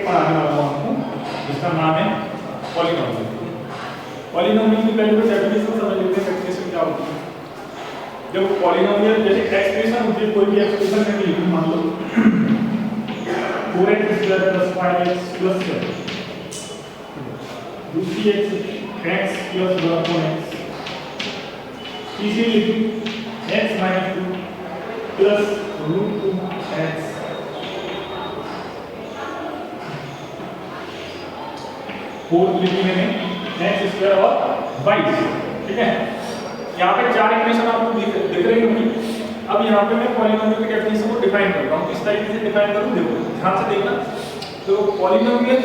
पढ़ाने वाला हूं आपको जिसका नाम है पॉलिनोमियल। पॉलिनोमियल की पहले कुछ डेफिनेशन समझ लेते हैं। डेफिनेशन क्या होती है? जब पॉलिनोमियल जैसे एक्सप्रेशन होती है, कोई भी एक्सप्रेशन में लिखूं, मान लो 4x + 5x + 7, दूसरी x + 1x, तीसरी लिखूं x - 2 + √2x, फोर्थ लिखी मैंने x² और y, ठीक है। यहाँ पे चार इक्वेशन आपको दिख रही होंगी। अब यहाँ पे मैं पॉलिनोमियल की डेफिनेशन को डिफाइन कर रहा हूँ। किस तरीके से डिफाइन करूँ, देखो ध्यान से देखना। तो पॉलिनोमियल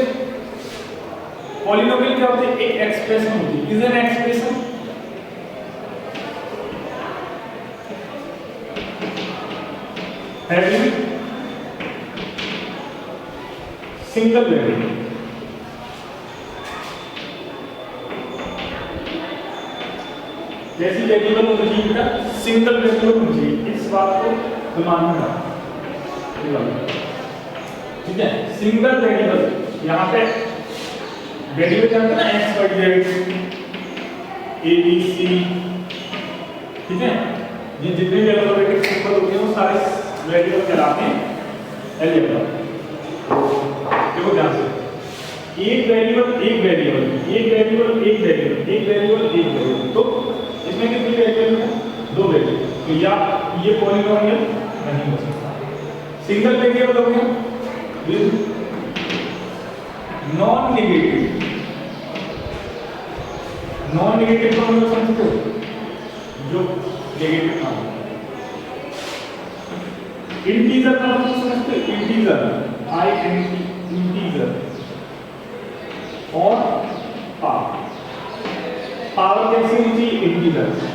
क्या होती है? एक एक्सप्रेशन होती है। Is an expression having single variable. जैसी वेरिएबल होनी चाहिए बेटा, सिंगल वेरिएबल होनी चाहिए। इस बात को दिमाग में रखना, ठीक है। सिंगल वेरिएबल, यहाँ पे वेरिएबल क्या होता है ना, x, y, z, a, b, c, ठीक है। ये जितने भी अल्फाबेटिक सिंबल होते हैं वो सारे वेरिएबल कहलाते हैं अलजेब्रा। देखो ध्यान से, एक वेरिएबल, तो इसमें कितनी वेरिएबल है? दो वेरिएबल। तो या ये पॉलिनोमियल नहीं हो सकता। सिंगल वेरिएबल हो गया विद नॉन नेगेटिव को हम लोग समझते हो, जो नेगेटिव ना हो। इंटीजर का मतलब समझते हो, इंटीजर और पावर कैसी होनी चाहिए?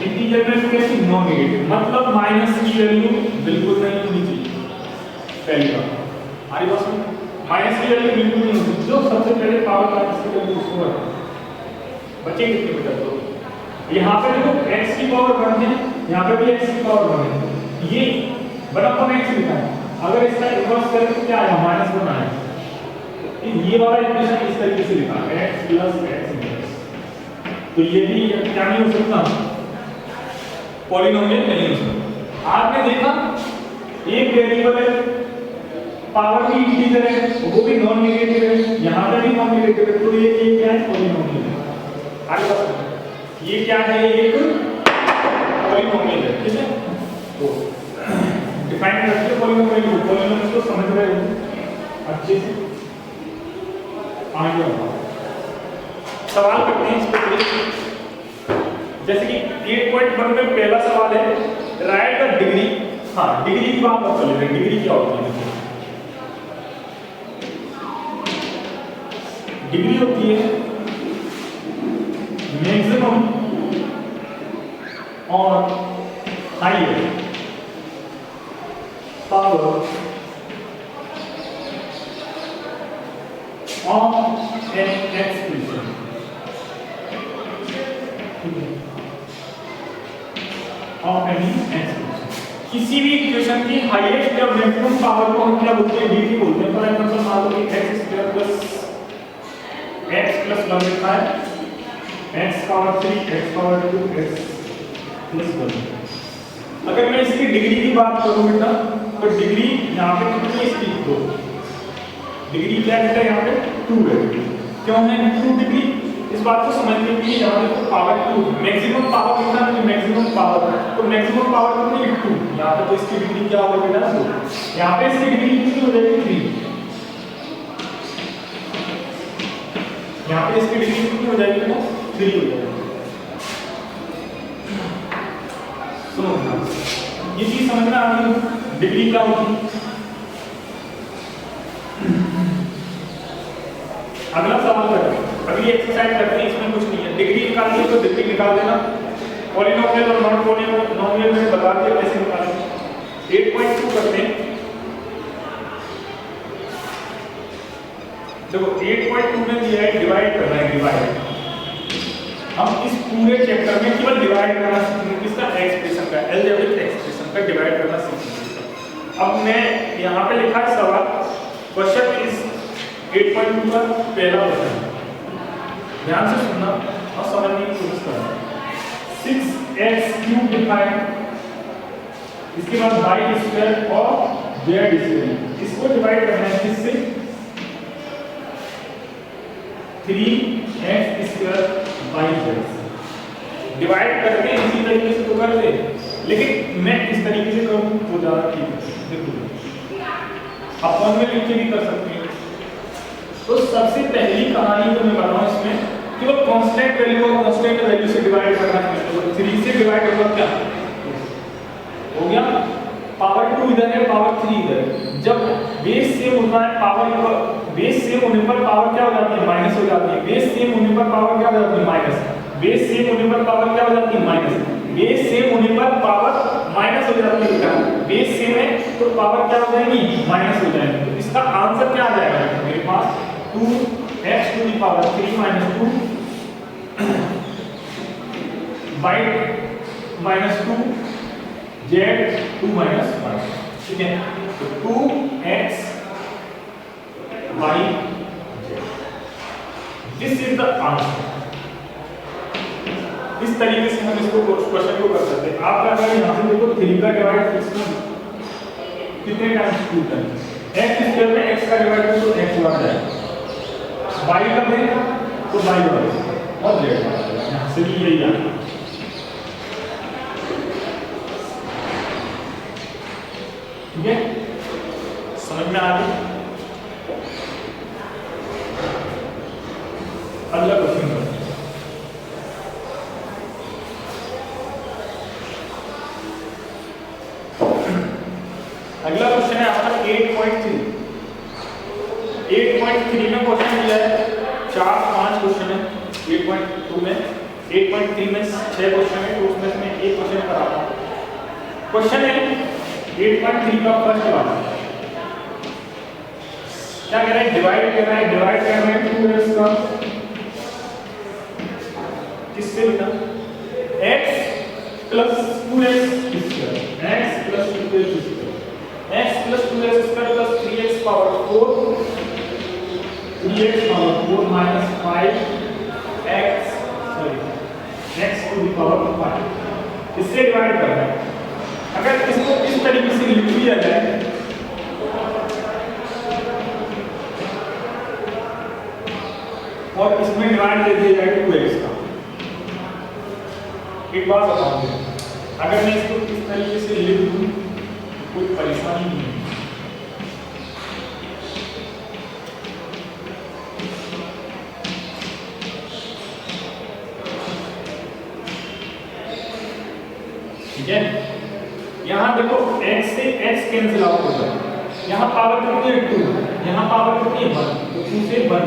इंटीजर में कैसी? नॉन नेगेटिव, मतलब माइनस की वैल्यू बिल्कुल नहीं होनी चाहिए। पहली बात हमारी बात सुन, माइनस की वैल्यू बिल्कुल नहीं होती। जो सबसे पहले पावर का इसकी वैल्यू उसको रखो। बच्चे कितने बेटा? तो यहाँ पे देखो x की पावर 1 है, यहाँ पे भी x की पावर 1 है। ये बराबर x लिखा है। अगर इसका इन्वर्स करें तो क्या आएगा? -1 आएगा। ये वाला इक्वेशन इस तरीके से लिखा है x + x इनवर्स। तो ये भी क्या नहीं हो सकता? पॉलिनोमियल नहीं हो सकता। आपने देखा एक वेरिएबल है, पावर भी इंटीजर है, वो भी नॉन नेगेटिव है, यहाँ पे भी नॉन नेगेटिव है, तो ये क्या है? पॉलिनोमियल है। आगे बढ़ो, ये क्या है? एक पॉलिनोमियल है, ठीक है। तो डिफाइन करके पॉलिनोमियल को समझ रहे हो अच्छे से। आगे बढ़ो, सवाल करते हैं इस पे। जैसे कि 8.1 में पहला सवाल है, राइट द डिग्री। हाँ, डिग्री की बात कर लेते हैं। डिग्री क्या होती है? डिग्री होती है मैक्सिमम और highest power of an expression. Of any expression, किसी भी इक्वेशन की हाईएस्ट या मैक्सिमम पावर को हम क्या बोलते हैं? डिग्री बोलते हैं। फॉर एग्जांपल मान लो कि x + 1 लिखा है, x⁻3, x⁻2, x + 1। अगर मैं इसकी डिग्री की बात करूं बेटा, तो डिग्री यहाँ पे कितनी है इसकी? 2। डिग्री क्या है यहाँ पे? 2 है। क्यों है 2 डिग्री? इस बात को समझने के लिए यहाँ पे पावर 2, मैक्सिमम पावर कितना है? मैक्सिमम पावर, तो मैक्सिमम पावर कितनी है? 2। यहाँ पे तो इसकी डिग्री क्या होगा बेटा? 2। यहाँ पे इसकी डिग्री कितनी हो जाएगी? 3। यहाँ पे इसकी डिग्री कितनी हो जाएगी बेटा? 3 हो जाएगी। सुनो, ये चीज समझना आ गई डिग्री क्या होती है। अगला सवाल करें, अगली एक्सरसाइज करते हैं। इसमें कुछ नहीं है, डिग्री निकालनी है तो डिग्री निकाल देना। पॉलिनोमियल और नॉन पॉलिनोमियल में बता दिया कैसे निकालेंगे। 8.2 करते हैं। देखो 8.2 में दिया है डिवाइड करना है। डिवाइड हम इस पूरे चैप्टर में केवल डिवाइड करना सीखेंगे। किसका? एक्सप्रेशन का, अलजेब्रिक एक्सप्रेशन का डिवाइड करना सीखेंगे। अब मैं यहाँ पे लिखा है सवाल, क्वेश्चन इज 8.2 का पहला क्वेश्चन, ध्यान से सुनना और समझने की कोशिश करना। 6x³ डिवाइड, इसके बाद y² और z², इसको डिवाइड करना है किससे? 3x² y/z। डिवाइड करके इसी तरीके से तो कर दे, लेकिन मैं इस तरीके से करूँ तो ज़्यादा ठीक है। देखो अपन में लिख के भी कर सकते हैं। तो सबसे पहली कहानी जो मैं बताऊँ इसमें, कि वो कांस्टेंट वैल्यू और कांस्टेंट वैल्यू से डिवाइड करना है। तो 3 से डिवाइड होगा क्या हो गया? पावर 2 इधर है, पावर 3 इधर है। जब बेस सेम होता है, पावर बेस सेम होने पर पावर क्या हो जाती है? माइनस हो जाती है। बेस सेम होने पर पावर क्या हो जाती है? माइनस। बेस सेम होने पर पावर क्या हो जाती है? माइनस। बेस सेम होने पर पावर माइनस हो जाती है। क्या बेस सेम है तो पावर क्या हो जाएगी? माइनस हो जाएगी। तो इसका आंसर क्या आ जाएगा मेरे पास? 2x to the power 3 minus 2 by minus 2 z 2 minus 1, ठीक है? तो 2x by z, this is the answer. इस तरीके से हम इसको क्वेश्चन को कर सकते हैं। आप अगर यहाँ से देखो 3 का डिवाइड कितने टाइम्स 2 टाइम्स, x² में x का डिवाइड तो x बढ़ जाएगा, y का दें तो y बढ़ेगा और z बढ़ेगा। यहाँ से भी यही आएगा, ठीक है? समझ में आ गई? अगला क्वेश्चन करो। अगला क्वेश्चन है आपका 8.3। 8.3 में क्वेश्चन दिया है, 4-5 क्वेश्चन है। 8.2 में, 8.3 में 6 क्वेश्चन है, तो उसमें से मैं एक क्वेश्चन कराता हूँ। क्वेश्चन है 8.3 का फर्स्ट वाला, क्या कह रहा है? डिवाइड कर रहा है, डिवाइड कर रहा है 2x का किससे बेटा? x plus 2x², x plus 2x², x plus 2x² plus 3x power 4, 3x power 4 minus 5x, x to the power 5, इससे डिवाइड करना है। अगर इसको इस तरीके से लिख दिया जाए, और इसमें डिवाइड दे दिया जाए 2x का, एक बात बताऊंगा, अगर मैं इसको इस तरीके से लिख दूं कोई परेशानी नहीं है। ठीक है? यहाँ देखो x से x कैंसिल आउट हो जाएगा। यहाँ पावर कितनी है? 2, यहाँ पावर कितनी है? 1, तो 2 से 1,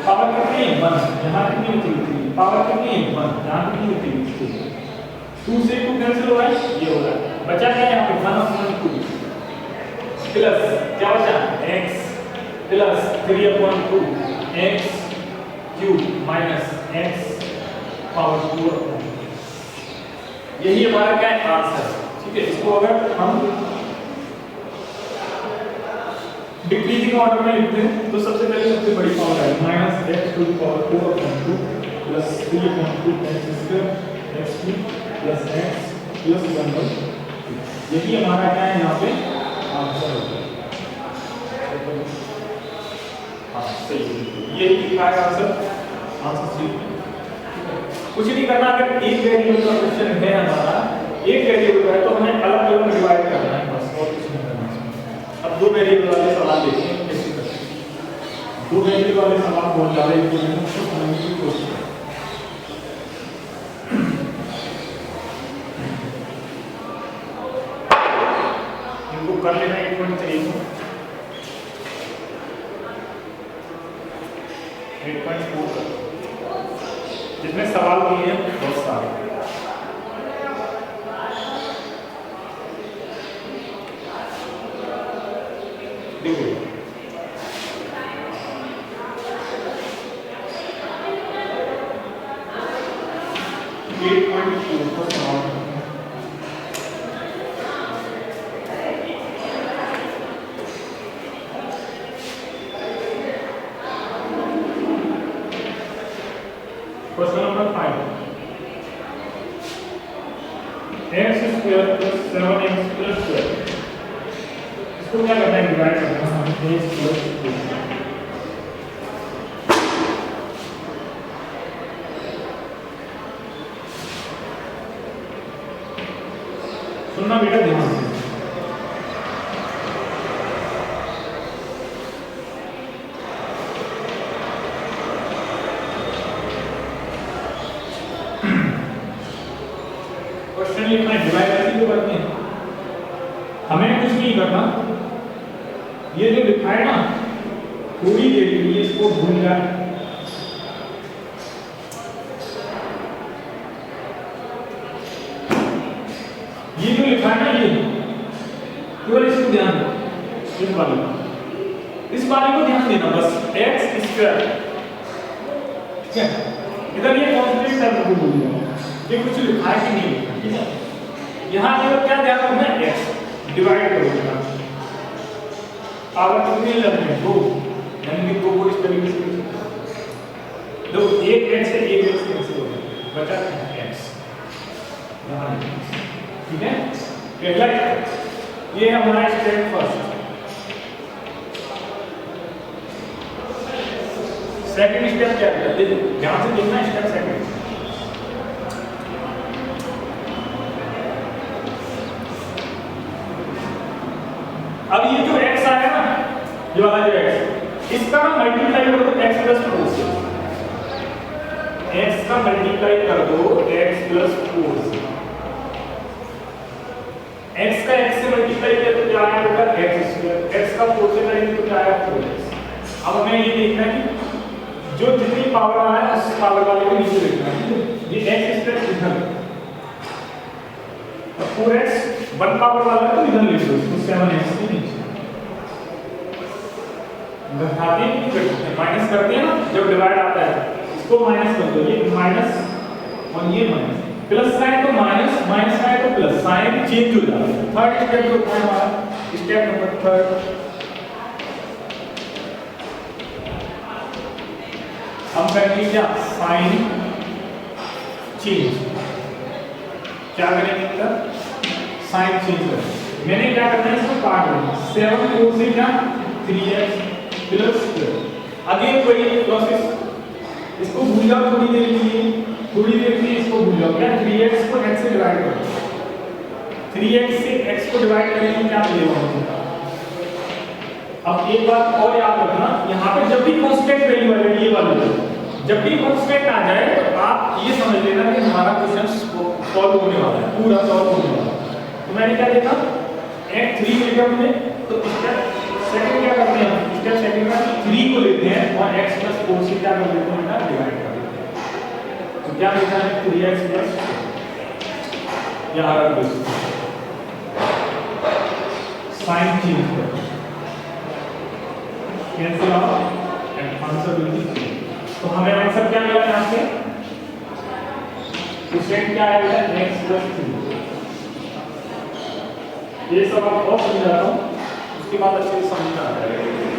पावर कितनी है? 1, यहाँ कितनी होती है? पावर कितनी है? 1, यहाँ कितनी होती है? 2 से 2 कैंसिल हो रहा है, ये हो रहा है। बचा क्या यहाँ पे? 1/2 प्लस क्या बचा? x plus 3/2 x³ minus x power 4। यही हमारा क्या है? आंसर। ठीक है? इसको अगर हम डिक्रीजिंग ऑर्डर में लिखते हैं तो सबसे पहले सबसे बड़ी पावर है -x⁴/2 plus 3/2 x² x³ plus x plus 1/2। यही हमारा क्या है यहाँ पे? आंसर होगा। हाँ सही है, यही लिखा है आंसर। आंसर सही है। कुछ नहीं करना, अगर एक वेरिएबल का क्वेश्चन है हमारा, एक वेरिएबल का है तो हमें अलग अलग डिवाइड करना है बस, और कुछ नहीं करना है। अब 2 वेरिएबल वाले सवाल देखते हैं कैसे करते हैं। 2 वेरिएबल वाले सवाल बहुत ज़्यादा इंपॉर्टेंट है, उसको समझने की कोशिश करें। इनको कर लेना 8.3 को 8.4 जिसमें सवाल दिए हैं बहुत सारे। देखो 8.4 का सवाल question number 5 x square plus 7x plus 12 इसको क्या करना है डिवाइड करना है x प्लस 2 सुनना बेटा ध्यान से क्वेश्चन लिखना है डिवाइड ऐसे क्यों करते हैं हमें कुछ नहीं करना ये जो लिखा है ना थोड़ी देर के लिए इसको भूल जाए ये जो लिखा है ना ये केवल इसको ध्यान दो इस वाले को ध्यान देना बस x स्क्वायर ठीक है इधर ये कांस्टेंट टर्म को भूल जाओ ये कुछ लिखा है कि नहीं लिखा ठीक है यहां केवल क्या ध्यान रखना है x डिवाइड करोगे पावर कितनी लगनी है 2 यानी कि 2 को इस तरीके से दो एक x है एक x कैंसिल हो गया बचा x यहां ठीक है पहला ये हमारा स्टेप फर्स्ट सेकंड स्टेप क्या है देखो ध्यान से देखना स्टेप सेकंड अब ये जो x आया ना ये वाला जो x इसका ना मल्टीप्लाई कर दो x प्लस 4 से x का मल्टीप्लाई कर दो x प्लस 4 से x का x से मल्टीप्लाई किया तो क्या आया बेटा x स्क्वायर x का 4 से करेंगे तो क्या आया 4x अब हमें ये देखना है कि जो जितनी पावर आ रहा है उस पावर वाले को नीचे लिखना है ये x स्क्वायर इधर और 4x वन पावर वाला है तो इधर लिख दो इसको 7x के नीचे घटाते हैं माइनस करते हैं ना जब डिवाइड आता है इसको माइनस कर दो ये माइनस और ये माइनस प्लस साइन तो माइनस माइनस साइन तो प्लस साइन चेंज हो जाता है थर्ड स्टेप जो है हमारा स्टेप नंबर 3 हम करेंगे क्या साइन चेंज क्या करेंगे तब साइन चेंज करेंगे मैंने क्या करना है इसको काट देना 7 4 से क्या 3x प्लस 12 अगेन वही प्रोसेस इसको भूल जाओ थोड़ी देर के लिए इसको भूल जाओ क्या 3x को x से डिवाइड करो 3x से x को डिवाइड करेंगे क्या मिलेगा अब एक बात और याद रखना यहाँ पे जब भी कांस्टेंट वैल्यू आ जाए ये वाली जब भी कांस्टेंट आ जाए तो आप ये समझ लेना कि हमारा क्वेश्चन सॉल्व होने वाला है पूरा सॉल्व होने वाला है तो मैंने क्या देखा x 3 मिल गया मुझे तो स्टेप सेकंड क्या करते हैं स्टेप सेकंड में 3 को लेते हैं और x 4 से क्या कर देते हैं डिवाइड कर देते हैं तो क्या लिखा है 3x यहां रख दो साइन चेंज करो cancel out and answer will be तो हमें आंसर क्या मिला यहां से क्वेश्चन क्या आया है x 3 ये सब आप और समझाता हूं उसके बाद अच्छे से समझना आ जाएगा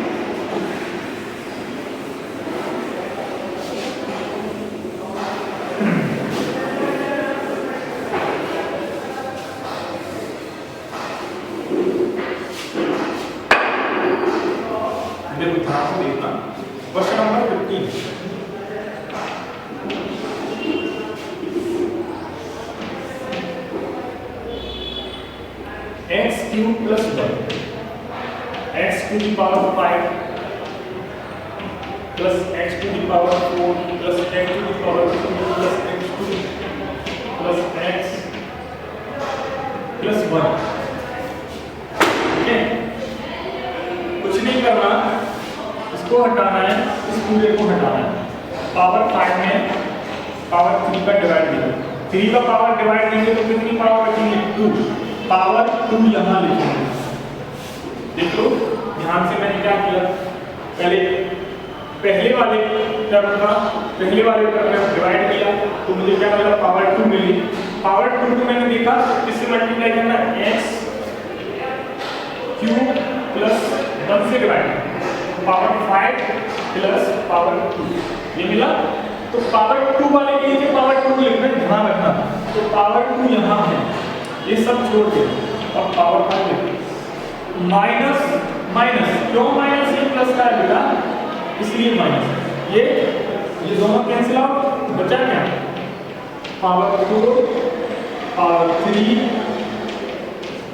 देखो ध्यान से देखना question number 15 x cube plus 1 x to the power 5 plus x to the power 4 plus x to the power 2 plus x to plus x plus 1 ठीक है कुछ नहीं करना इसको हटाना है इस पूरे को हटाना है पावर 5 में पावर 3 का डिवाइड देंगे 3 का पावर डिवाइड देंगे तो कितनी पावर बचेगी 2 पावर 2 यहां लिखेंगे देख लो ध्यान से मैंने क्या किया पहले वाले टर्म में डिवाइड किया तो मुझे क्या मिला पावर 2 मिली पावर 2 को मैंने देखा किससे मल्टीप्लाई करना x क्यूब प्लस 1 से डिवाइड पावर 5 प्लस पावर 2 ये मिला तो पावर 2 वाले के लिए पावर 2 लिखना है, ध्यान रखना। तो पावर 2 यहाँ है, ये सब छोड़ के और पावर 5 लिखना। माइनस माइनस, क्यों माइनस? ये प्लस का है बेटा, इसलिए माइनस। ये दोनों कैंसिल आउट, बचा क्या? Power 4 power 3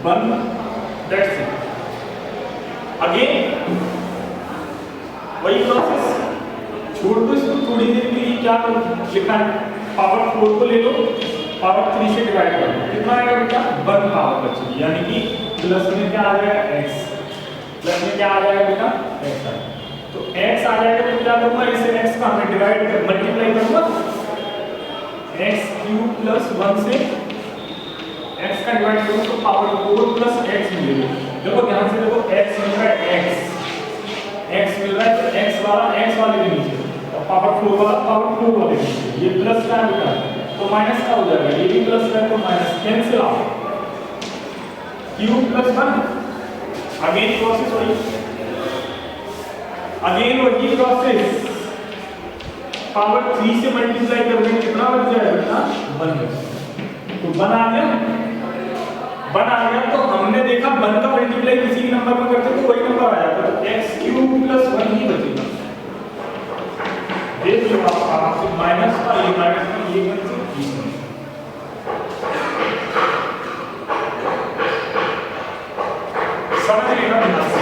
1, that's it. Again वही प्रोसेस, छोड़ दो इसको थोड़ी देर के लिए। क्या लिखा है? पावर 4 को ले लो, पावर 3 से डिवाइड कर दो, कितना आएगा बेटा? 1 पावर बचेगी, यानी कि प्लस में क्या आ जाएगा? x, प्लस में क्या आ जाएगा बेटा? x आएगा। तो x आ जाएगा तो क्या करूंगा? इसे x का मैं डिवाइड कर मल्टीप्लाई करूंगा, x³ प्लस 1 से x का डिवाइड करूं तो पावर 4 प्लस x मिलेगा। देखो ध्यान से देखो, x मिल रहा है, x मिल रहा है, तो x वाले के नीचे और पावर 4 वाला पावर 4 वाले के नीचे। ये प्लस का बेटा तो माइनस का हो जाएगा, ये भी प्लस का तो minus, cancel out. Cube plus 1, again process वही, अगेन वही प्रोसेस। पावर 3 से मल्टीप्लाई करने में कितना बच जाएगा बेटा? 1 बचेगा। तो 1 आ गया, 1 आ गया। तो हमने देखा 1 का मल्टीप्लाई किसी भी नंबर में करते तो वही नंबर आ जाता, तो x³ प्लस 1 ही बचेगा। देख लो आप माइनस का, ये माइनस का, ये समझ लेना ध्यान से।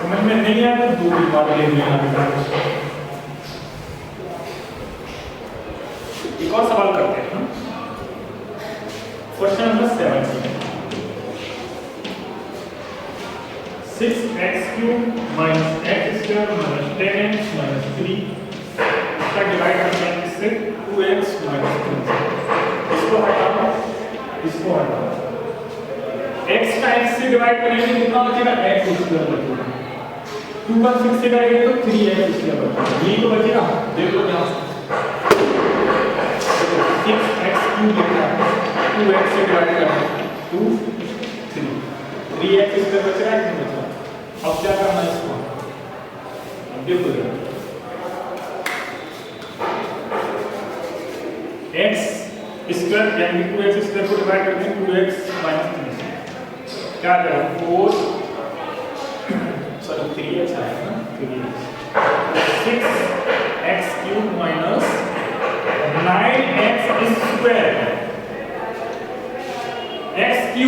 समझ में नहीं आया तो 2 बार ले लेना बेटा। एक और सवाल करते हैं, question number 17। 6x³ minus x² minus 10x minus 3 इसका डिवाइड करते हैं इससे 2x माइनस 3। इसको हटाओ, इसको हटाओ, x का x से डिवाइड करेंगे कितना बचेगा? x² बचेगा। 2 का 6 से करेंगे तो 3x² बचेगा, यही तो बचेगा। देख लो ध्यान से, 6x³ लिखा है, 2x से डिवाइड करना है 2 3, 3x² बच रहा है, नहीं बच रहा। अब क्या करना है इसको? देखो x स्क्वायर यानी 2x स्क्वायर को डिवाइड करते हैं 2x माइनस 3 से, क्या आ जाएगा? 4 सॉरी 3x आएगा ना, 3x 6x³ minus 9x square, x³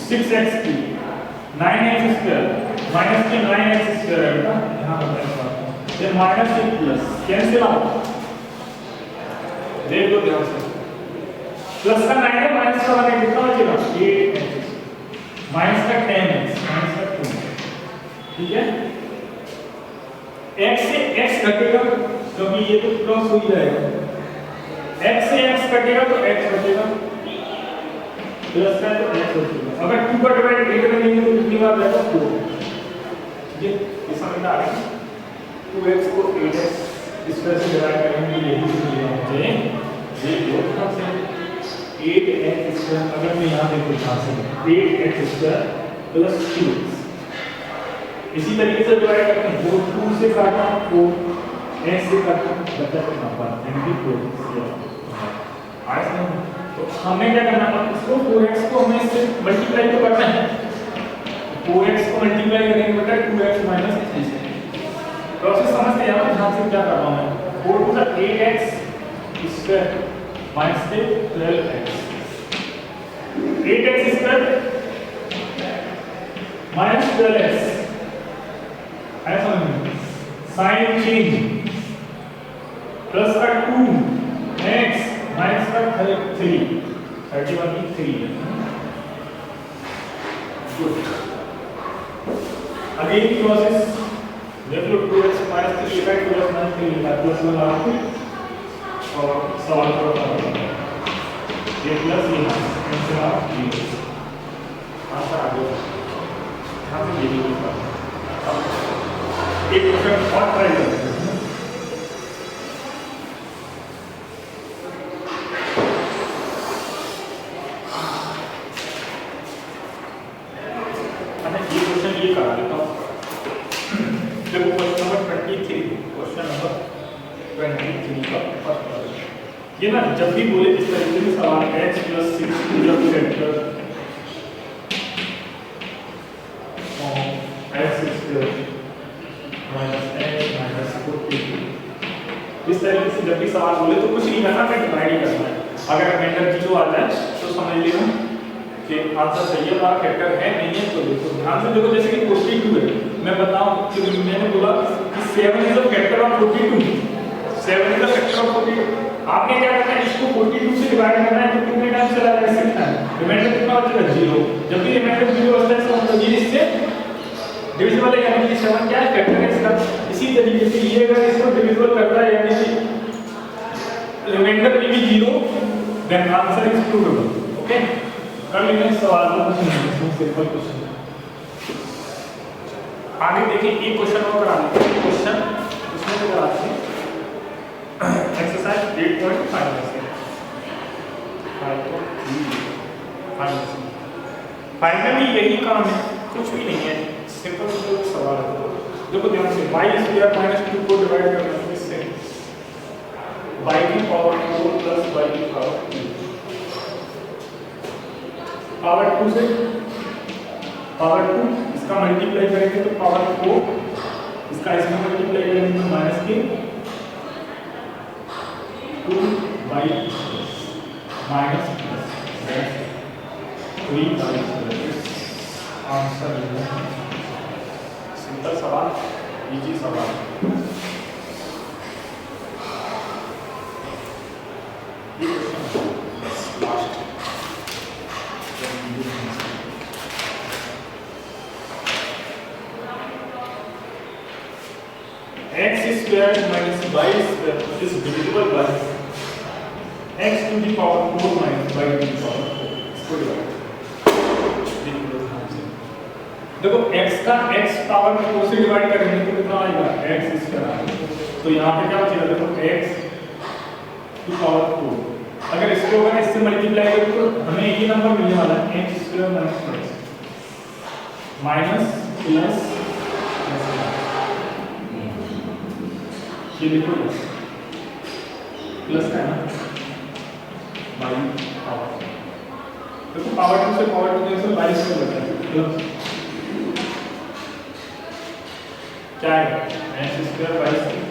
6x³ 9x square minus के 9x स्क्वायर है बेटा, यहाँ पर ये माइनस एक प्लस कैंसिल आउट। देख लो ध्यान से, प्लस का 9 है, माइनस का 1 है, कितना बचेगा? 8x माइनस का 10x माइनस का 2, ठीक है। x से x घटेगा क्योंकि ये तो क्रॉस हो ही जाएगा, x से x कटेगा तो x बचेगा, प्लस का तो x बचेगा। अगर 2 का डिवाइड 8 में लेंगे तो कितनी बार जाएगा? 4। ये समझ में आ रहा है? 2x को 8x स्क्वायर से डिवाइड करेंगे तो यही मिलेगा मुझे, ये 2 से 8x स्क्वायर। अगर मैं यहाँ देखो यहाँ से 8x स्क्वायर प्लस 2x, इसी तरीके से डिवाइड करते हैं। 2 से काटा 4, x से काटा बचा कितना? 1 यानी 4। तो हमें क्या करना है? इसको 4x को हमें इससे मल्टीप्लाई तो करना है, 4x को मल्टीप्लाई करेंगे बेटा 2x माइनस 3 से। प्रोसेस समझते हैं, ध्यान से क्या कर रहा हूं मैं। 4 to 8x square minus 12x, 8x square minus 12x, ऐसा समझ में? साइन चेंज, प्लस का 2x माइनस का 3, 31 की 3 है। गुड, अगेन प्रोसेस देख लो, 2x माइनस 3 लिखा है, 2x माइनस 3 लिखा है, प्लस 1 लगा के और सॉल्व करो, ये प्लस ये माइनस कैंसिल आउट, ये आंसर आ गया। यहाँ से ये भी लिखा है। एक क्वेश्चन और ट्राई करते हैं। ये क्वेश्चन ये करा देता हूँ। देखो क्वेश्चन नंबर 23, क्वेश्चन नंबर 23 का फर्स्ट क्वेश्चन। ये ना जब भी बोले इस तरीके से सवाल x + 6 जब फैक्टर x² - x - 42 इस तरीके से जब भी सवाल बोले तो कुछ नहीं करना, मैं डिवाइड ही करना है। अगर रिमाइंडर 0 आता है तो समझ लेना कि आंसर सही है, और फैक्टर है नहीं है तो देखो ध्यान से देखो। जैसे कि 42 है, मैं बताऊं कि मैंने बोला कि 7 is the factor of 42, 7 is the factor of 42। आपने क्या करना है, इसको 42 से डिवाइड करना है तो कितने टाइम चला जाएगा, 6 टाइम। रिमाइंडर कितना बचेगा, 0। जब भी रिमाइंडर 0 बचता है इसका मतलब ये इससे डिविजिबल है, यानी कि 7 क्या है, फैक्टर है इसका। इसी तरीके से ये अगर इसको डिविजिबल करता है यानी कि रिमाइंडर में भी 0, then answer is provable. Okay, कर लेंगे इस सवाल को, सिंपल क्वेश्चन। आगे देखिए एक क्वेश्चन और करा लेते हैं। क्वेश्चन उसमें से कराते हैं एक्सरसाइज 8.5 में से 5.3 फाइनली यही काम है, कुछ भी नहीं है, सिंपल सवाल है। देखो ध्यान से, y² - 2 को डिवाइड करना है इससे, y की पावर 4 प्लस y की पावर 2, पावर 2 से पावर 2 इसका मल्टीप्लाई करेंगे तो पावर 4, इसका इसमें मल्टीप्लाई करेंगे तो माइनस के 2y minus plus 3y answer है। सिंपल सवाल, इजी सवाल। ये question last x² - y² is divisible by x to the power 4 minus y to the power 4। इसको डिवाइड देखो x का x पावर में 4 से डिवाइड करेंगे तो कितना आएगा, x²। तो यहाँ पे क्या बचेगा, देखो x टू पावर 4। अगर इसको अगर इससे मल्टीप्लाई करें तो हमें ये नंबर मिलने वाला है x² - माइनस प्लस, ये देखो प्लस का है ना, बाई पावर। देखो पावर 2 से पावर 2 से 22 से बचा है, प्लस क्या है, x² 22